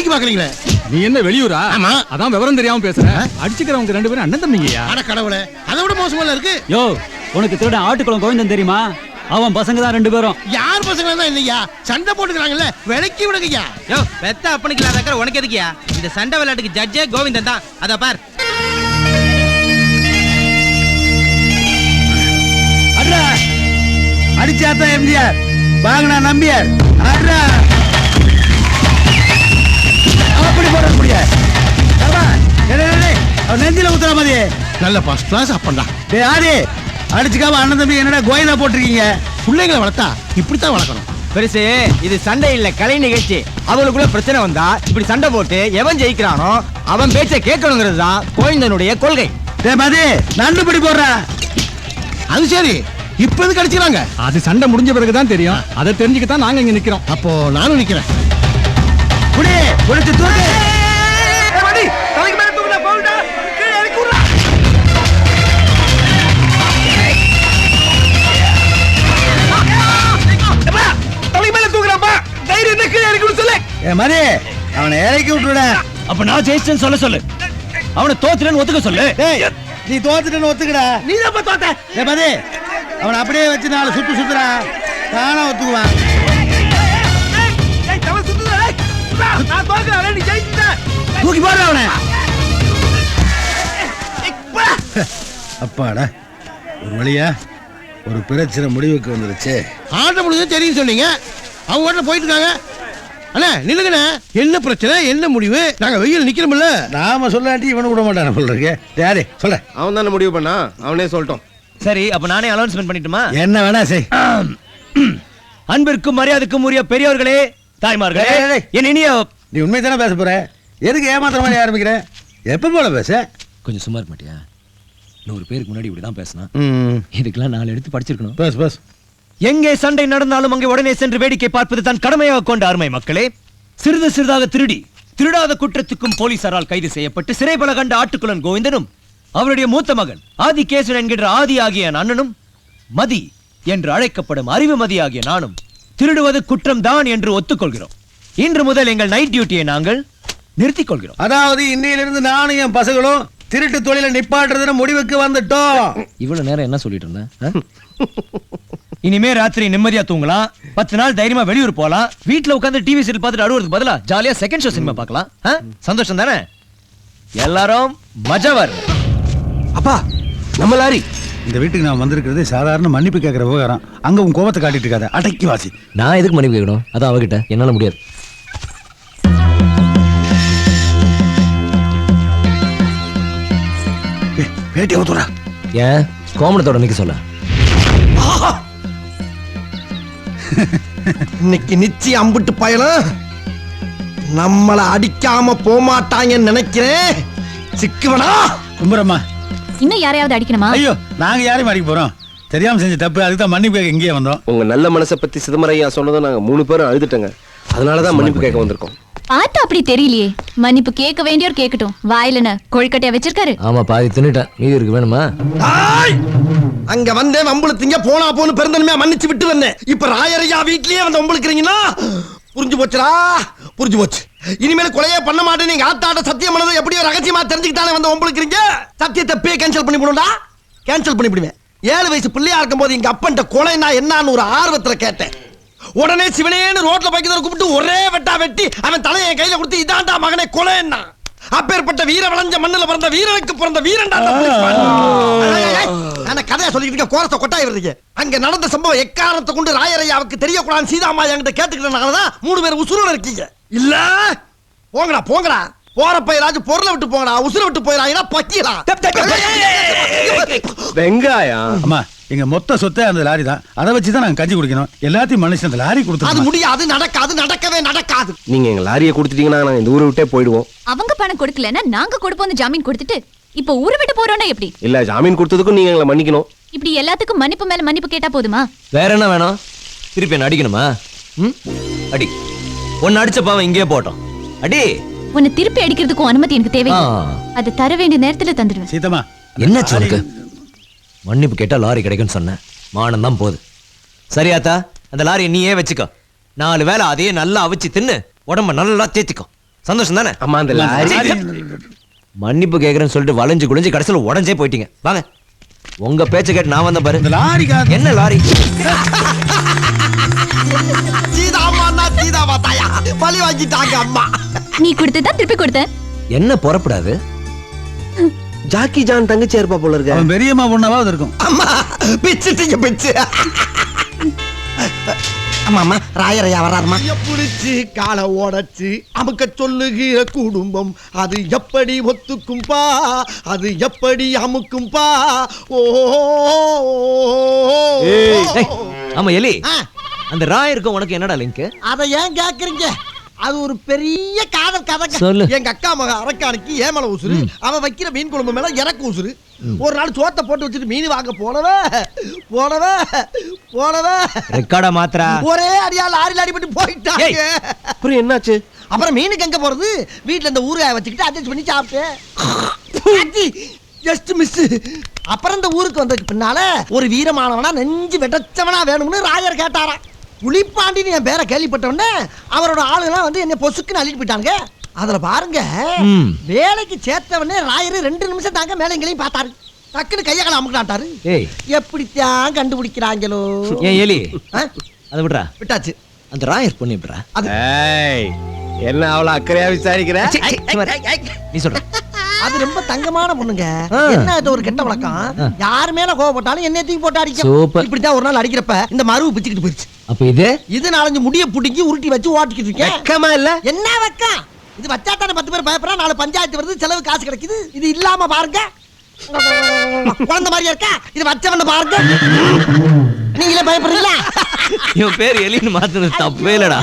வேடிக்கை பாக்குறீங்களே. நீ என்ன வெளியூரா? ஆமா. அதான் விவரம் தெரியாம பேசுற. அடிச்சுக்கிறவங்க 2 பேரும் அண்ணன் தம்பிங்கயா. அட கடவுளே, அதை விட மோசமா இருக்கு. யோ, உனக்கு திருட ஆட்டுக்குளம் கோவிந்தன் தெரியுமா? அவன் பசங்க தான் 2 பேரும். யார் பசங்க தான் இல்லையா? சண்டை போட்டுக்கிறாங்கல்ல, விலக்கி விடுங்கய்யா. யோ, பெத்த அப்பனுக்கு இல்லாத உனக்கு எதுக்கியா? இந்த சண்டை விளையாட்டுக்கு ஜட்ஜே கோவிந்தன் தான். அத பார். அட்ரா அடிச்சாத்தான் எம்ஜிஆர், வாங்கினா நம்பியார். அட்ரா அப்படி போட முடியாது. நெஞ்சில ஊத்துற மாதிரி நல்ல ஃபர்ஸ்ட் கிளாஸ் அப்பன்டா. டேய் ஆதி, அடிச்சுக்காம அண்ணன் தம்பி என்னடா கோயிலா போட்டிருக்கீங்க? பிள்ளைங்களை வளர்த்தா இப்படித்தான் வளர்க்கணும். பெருசு, இது சண்டை இல்ல, கலை நிகழ்ச்சி. அவங்களுக்குள்ள பிரச்சனை வந்தா இப்படி சண்டை போட்டு எவன் ஜெயிக்கிறானோ அவன் பேச்ச கேட்கணுங்கிறது தான் கோவிந்தனுடைய கொள்கை. டேய் மதி, நண்டு பிடி போடுறா. அது சரி, இப்ப எதுக்கு அடிச்சுக்கிறாங்க? அது சண்டை முடிஞ்ச பிறகுதான் தெரியும். அதை தெரிஞ்சுக்கத்தான் நாங்க இங்க நிக்கிறோம். அப்போ நானும் நிக்கிறேன். குடி குடிச்சு தூக்கு. தலைக்கு மேல தூக்குடா, போடா. கீழ இறக்கி விடுடா. தலைக்கு மேல தூக்குறாப்பா. தைரியம் என்ன கீழ இறக்கி விடு சொல்லு. மதி, அவனை இறக்கி விட்டுடா. அப்ப நான் ஜெயிச்சேன்னு சொல்லு. அவனை தோத்துறேன்னு ஒத்துக்க சொல்லு. டேய், நீ தோத்துட்டேன்னு ஒத்துக்கடா. நீ தான் தோத்த. டேய் மதி, அவனை அப்படியே வச்சு 4 சுத்து சுத்துறா, தானா ஒத்துக்குவான். ஏய், தவ சுத்துடா. நான் தோக்குறேன், நீ ஜெயிச்சிட்ட. தூக்கி போடுற அவனை. அப்பாடா, ஒரு வழியா ஒரு பிரச்சனை முடிவுக்கு வந்துருச்சு. ஆட்ட முடிஞ்சு தெரியும் சொன்னீங்க, அவங்க வீட்டுல போயிட்டு இருக்காங்க. அண்ணா நில்லுங்கண்ணே, என்ன பிரச்சனை, என்ன முடிவு? நாங்க வெயில் நிக்கிறோம்ல. நாம சொல்லாட்டி இவனு விட மாட்டான போல இருக்கு. யாரு சொல்ல? அவன் தானே முடிவு பண்ணா, அவனே சொல்லட்டும். சரி, அப்ப நானே அனௌன்ஸ்மென்ட் பண்ணிட்டுமா? என்ன வேணா செய். அன்பிற்கும் மரியாதைக்கும் உரிய பெரியவர்களே, தாய்மார்களே, டேய், டேய். என் இனிய... நீ உண்மை தானே பேச போற? எதுக்கு ஏமாத்திர மாதிரி ஆரம்பிக்கிற? எப்ப போல பேச? கொஞ்சம் சும்மா இருக்க மாட்டியா? 100 பேருக்கு முன்னாடி இப்படிதான் பேசினா. இதுக்கெல்லாம் 4 எடுத்து படிச்சிருக்கணும். பேஸ் பேஸ். எங்கே சண்டை நடந்தாலும் அங்கே உடனே சென்று வேடிக்கை பார்ப்பது தான் கடமையாக கொண்ட அருமை மக்களே. சிறிது சிறிதாக திருடாத குற்றத்துக்கும் போலீசாரால் கைது செய்யப்பட்டு சிறைபல கண்ட ஆட்டுக்குளன் கோவிந்தனும் அவருடைய மூத்த மகன் ஆதிகேசன் என்கின்ற ஆதி ஆகிய அண்ணனும் மதி என்று அழைக்கப்படும் அறிவு மதி ஆகிய நானும் திருடுவது குற்றம் தான் என்று ஒத்துக்கொள்கிறோம். இன்று முதல் எங்கள் நைட் டியூட்டியை நாங்கள் நிறுத்திக் கொள்கிறோம். அதாவது இன்னையிலிருந்து நானும் என் பசங்களும் திருட்டு தொழிலை நிப்பாட்டுறதுன்னு முடிவுக்கு வந்துட்டோம். இவ்வளவு நேரம் என்ன சொல்லிட்டு இருந்தேன்? இனிமே ராத்திரி நிம்மதியா தூங்கலாம், 10 நாள் தைரியமா வெளியூர் போலாம், வீட்டுல உட்கார்ந்து டிவி சீரியல் பார்த்துட்டு அழுவுறதுக்கு பதிலா ஜாலியா செகண்ட் ஷோ சினிமா பார்க்கலாம். சந்தோஷம் தானே? எல்லாரும் மஜாவர். அப்பா, நம்ம லாரி. இந்த வீட்டுக்கு நான் வந்திருக்கிறது சாதாரண மன்னிப்பு கேட்கிற விவகாரம். அங்க உன் கோபத்தை காட்டிட்டு இருக்காத, அடக்கி வாசி. நான் எதுக்கு மன்னிப்பு கேட்கணும்? அதான் அவகிட்ட என்னால முடியாது. வேட்டி ஊத்துறா. ஏன் கோமணத்தோட நிக்க சொல்ல? இன்னைக்கு நிச்சயம் அம்பிட்டு பயணம் நம்மள அடிக்காம போமாட்டாங்கன்னு நினைக்கிறேன். சிக்குவனா கும்பரம்மா, இன்னும் யாரையாவது அடிக்கணுமா? ஐயோ, நாங்க யாரையும் அடிக்க போறோம்? தெரியாம செஞ்ச தப்பு, அதுக்கு தான் மன்னிப்பு கேட்க இங்கேயே வந்தோம். உங்க நல்ல மனசை பத்தி சிதம்பரையா சொன்னதும் நாங்க 3 பேரும் அழுதுட்டோங்க. அதனாலதான் மன்னிப்பு கேட்க வந்திருக்கோம். பார்த்தா அப்படி தெரியலையே. மன்னிப்பு கேட்க வேண்டியோர் கேட்கட்டும். வாயிலன கொழுக்கட்டையா வச்சிருக்காரு. ஆமா, பாதி தின்னுட்டேன், மீதி இருக்கு. வேணுமா? அங்க வந்தேன் வம்புழுத்தீங்க, போனா போன்னு பெருந்தன்மையா மன்னிச்சு விட்டு வந்தேன். இப்ப ராயரையா வீட்லயே வந்து வம்புழுக்கிறீங்கன்னா புரிஞ்சு போச்சுடா, புரிஞ்சு போச்சு. இனிமேல் கொலையே பண்ண மாட்டேன். நீங்க ஆத்தாட்ட சத்தியம் பண்ணது எப்படியோ ரகசியமா தெரிஞ்சுக்கிட்டாலே வந்து வம்புழுக்கிறீங்க. சத்தியத்தை பே கேன்சல் பண்ணி போடுடா. கேன்சல் பண்ணி விடுவேன். 7 வயசு பிள்ளையா இருக்கும் போது எங்க அப்பன்ட்ட கொலைனா என்னன்னு ஒரு ஆர்வத்துல கேட்டேன். உடனே சிவனேன்னு ரோட்ல பைக்கத்துல கூப்பிட்டு ஒரே வெட்டா வெட்டி அவன் தலையை கையில கொடுத்து இதாண்டா மகனே கொலைன்னா. அப்பேற்பட்ட வீர விளைஞ்ச மண்ணுல பிறந்த வீரனுக்கு பிறந்த வீரன்டா. கதையா சொல்லிட்டு இருக்க, கோரத்தை கொட்டாய் வருது. அங்க நடந்த சம்பவம் எக்காரணத்தை கொண்டு ராயரையாவுக்கு தெரியக்கூடாது சீதாமா என்கிட்ட கேட்டுக்கிட்டனாலதான் 3 பேர் உசுரோட இருக்கீங்க. இல்ல போங்கடா போங்கடா, போறப்ப ஏதாச்சும் பொருளை விட்டு போங்கடா, உசுரை விட்டு போயிடா பக்கிடா. வெங்காயம் அம்மா, எங்க மொத்த சொத்தை அந்த லாரி தான். அதை வச்சுதான் நாங்க கஞ்சி குடிக்கணும். எல்லாத்தையும் மனுஷன் அந்த லாரி கொடுத்து. அது முடியாது, நடக்காது, நடக்கவே நடக்காது. நீங்க எங்க லாரியை கொடுத்துட்டீங்கன்னா நாங்க இந்த ஊரை விட்டே போயிடுவோம். அவங்க பணம் கொடுக்கலன்னா நாங்க கொடுப்போம் ஜாமீன் கொடுத்துட்டு. இப்போ ஊரை விட்டு போறோம்னா எப்படி? இல்ல, ஜாமீன் கொடுத்ததுக்கும் நீங்க எங்களை மன்னிக்கணும். இப்படி எல்லாத்துக்கும் மன்னிப்பு மேல மன்னிப்பு கேட்டா போதுமா? வேற என்ன வேணும்? திருப்பி என்ன அடிக்கணுமா? அடி. ஒன்னு அடிச்ச பாவம் இங்கே போட்டோம். அடி. உன்னை திருப்பி அடிக்கிறதுக்கும் அனுமதி எனக்கு தேவை. அது தர வேண்டிய நேரத்துல தந்துடுவேன். சீதம்மா, என்ன சொல்லுங்க? மன்னிப்பு கேட்டா லாரி கிடைக்கும்னு சொன்னேன். மானம் தான் போகுது. சரியாத்தா, அந்த லாரி நீயே வச்சுக்கோ. 4 வேளை அதையே நல்லா அவிச்சு தின்னு உடம்ப நல்லா தேத்திக்கோ. சந்தோஷம் தானே? அம்மா அந்த லாரி மன்னிப்பு கேக்குறேன்னு சொல்லிட்டு வளைஞ்சு குளிஞ்சு கடைசியில உடஞ்சே போயிட்டீங்க. வாங்க, உங்க பேச்ச கேட்டு நான் வந்த பாரு. லாரிக்கார என்ன லாரி? சீதாவா தாயா பழி வாங்கிட்டாங்க அம்மா. நீ கொடுத்ததான் திருப்பி கொடுத்தேன். என்ன புறப்படாது? ஜாக்கி ஜான் தங்கச்சி இருப்பா போல இருக்க. அவன் பெரியம்மா பொண்ணாவது இருக்கும். அம்மா பிச்சுட்டீங்க பிச்சு. அம்மா அம்மா ராயரையா வராருமா. புடிச்சு காலை ஓடச்சு அமுக்க சொல்லுகிற குடும்பம் அது எப்படி ஒத்துக்கும்பா, அது எப்படி அமுக்கும்பா. ஓ ஏய், ஆமா எலி, அந்த ராயருக்கும் உனக்கு என்னடா லிங்க்? அத ஏன் கேக்குறீங்க? அது ஒரு பெரிய காதல் கதை. சொல்லு. எங்க அக்கா மக அரக்கானுக்கு ஏமல உசுரு, அவன் வைக்கிற மீன் குழம்பு மேல எனக்கு உசுரு. ஒரு நாள் சோத்தை போட்டு வச்சுட்டு மீன் வாங்க போனவே ரெக்கார்டா மாத்திரா. ஒரே அடியா லாரில அடிபட்டு போயிட்டாங்க. அப்புறம் என்னாச்சு? அப்புறம் மீனுக்கு எங்க போறது? வீட்டுல இந்த ஊறுகாய வச்சுக்கிட்டு அட்ஜஸ்ட் பண்ணி சாப்பிட்டேன். Just miss. அப்புறம் இந்த ஊருக்கு வந்ததுக்கு பின்னால ஒரு வீரமானவனா நெஞ்சு வெட்டச்சவனா வேணும்னு ராயர் கேட்டாராம். புலிப்பாண்டின்னு என் பேரை கேள்விப்பட்டவொடனே அவரோட ஆளுங்கெல்லாம் வந்து என்ன பொசுக்குன்னு அள்ளிட்டு போயிட்டாங்க. அதுல பாருங்க, வேலைக்கு சேர்த்தவனே ராயரு 2 நிமிஷம் தாங்க மேலைங்களையும் பார்த்தாரு. டக்குன்னு கையை கால அமுக்கலாட்டாரு. ஏய், எப்படித்தான் கண்டுபிடிக்கிறாங்களோ. ஏன் எலி, ஆ? அதை விடுறா. விட்டாச்சு. அந்த ராயர் பொண்ணு விடுறா. அது என்ன அவ்வளவு அக்கறையா விசாரிக்கிற? நீ சொல்ற. அது ரொம்ப தங்கமான பொண்ணுங்க. ஆ. என்ன இது ஒரு கெட்ட வழக்கம்? யார் மேல கோவப்பட்டாலும் என்ன தூக்கி போட்டு அடிக்கும். சூப்பர். இப்படித்தான் ஒரு நாள் அடிக்கிறப்ப இந்த மருவு பிச்சுக்கிட்டு போயிருச்சு. அப்ப இது இது 4 முடிய புடிங்கி உருட்டி வச்சு ஓட்டிக்கிட்டு இருக்கேன். வெக்கமா இல்ல? என்ன வெக்கம்? இது வச்சா தானே 10 பேர் பயப்படுறா, 4 பஞ்சாயத்து வருது, செலவு காசு கிடைக்குது. இது இல்லாம பாருங்க, குழந்தை மாதிரியா இருக்கா? இது வச்சவன பாருங்க. நீங்களே பயப்படுறீங்களா? இவன் பேர் எலின்னு மாத்துனது தப்பே இல்லடா.